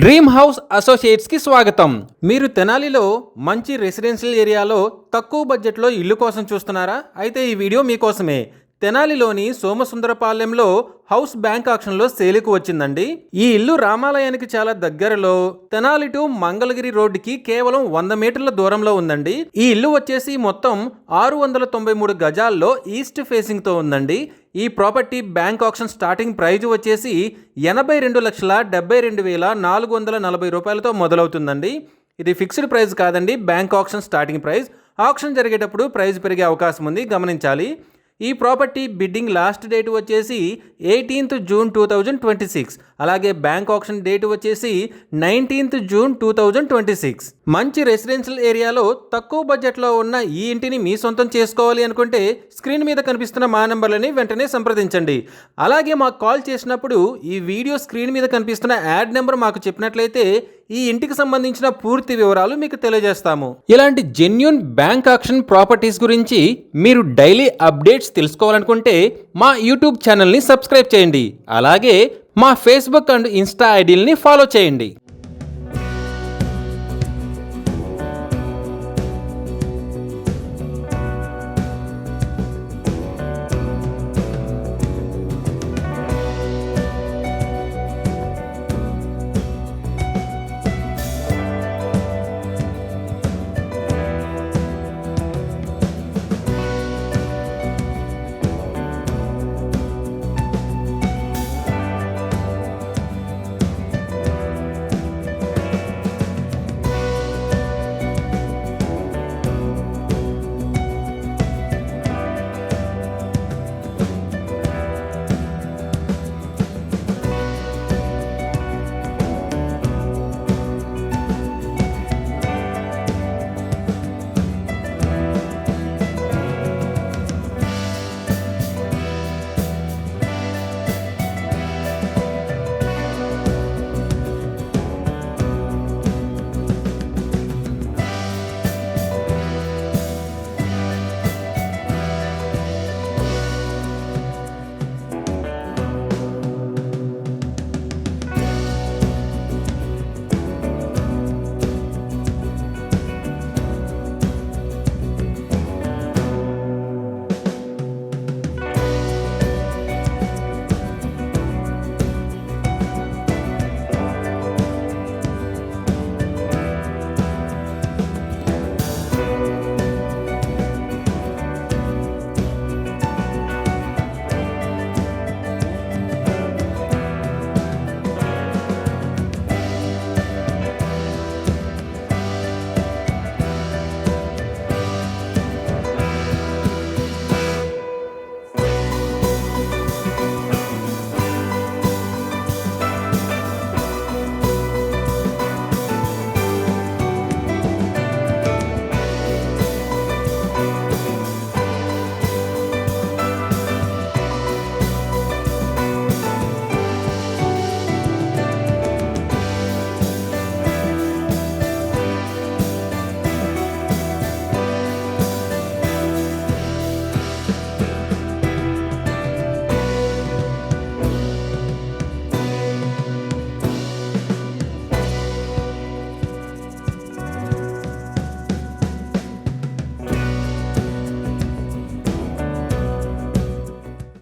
Dream house associates కి స్వాగతం. మీరు తెనాలిలో మంచి రెసిడెన్షియల్ ఏరియాలో తక్కువ బడ్జెట్లో ఇల్లు కోసం చూస్తున్నారా? అయితే ఈ వీడియో మీకోసమే. తెనాలిలోని సోమసుందరపాలెంలో హౌస్ బ్యాంక్ ఆక్షన్లో సేలుకు వచ్చిందండి. ఈ ఇల్లు రామాలయానికి చాలా దగ్గరలో తెనాలి టు మంగళగిరి రోడ్డుకి కేవలం 100 మీటర్ల దూరంలో ఉందండి. ఈ ఇల్లు వచ్చేసి మొత్తం 693 గజాల్లో ఈస్ట్ ఫేసింగ్ తో ఉందండి. ఈ property bank auction starting price వచ్చేసి 82,72,440 రూపాయలతో మొదలవుతుందండి. ఇది ఫిక్స్డ్ ప్రైస్ కాదండి, bank auction starting price. Auction జరిగేటప్పుడు ప్రైస్ పెరిగే అవకాశం ఉంది, గమనించాలి. ఈ ప్రాపర్టీ బిడ్డింగ్ లాస్ట్ డేట్ వచ్చేసి 18th June 2026. అలాగే బ్యాంక్ ఆక్షన్ డేట్ వచ్చేసి 19th June 2026. మంచి రెసిడెన్షియల్ ఏరియాలో తక్కువ బడ్జెట్లో ఉన్న ఈ ఇంటిని మీ సొంతం చేసుకోవాలి అనుకుంటే స్క్రీన్ మీద కనిపిస్తున్న మా నెంబర్లని వెంటనే సంప్రదించండి. అలాగే మాకు కాల్ చేసినప్పుడు ఈ వీడియో స్క్రీన్ మీద కనిపిస్తున్న యాడ్ నెంబర్ మాకు చెప్పినట్లయితే ఈ ఇంటికి సంబంధించిన పూర్తి వివరాలు మీకు తెలియజేస్తాము. ఇలాంటి జెన్యూన్ బ్యాంక్ ఆక్షన్ ప్రాపర్టీస్ గురించి మీరు డైలీ అప్డేట్స్ తెలుసుకోవాలనుకుంటే మా యూట్యూబ్ ఛానల్ని సబ్స్క్రైబ్ చేయండి. అలాగే మా ఫేస్బుక్ అండ్ ఇన్స్టా ఐడీలని ఫాలో చేయండి.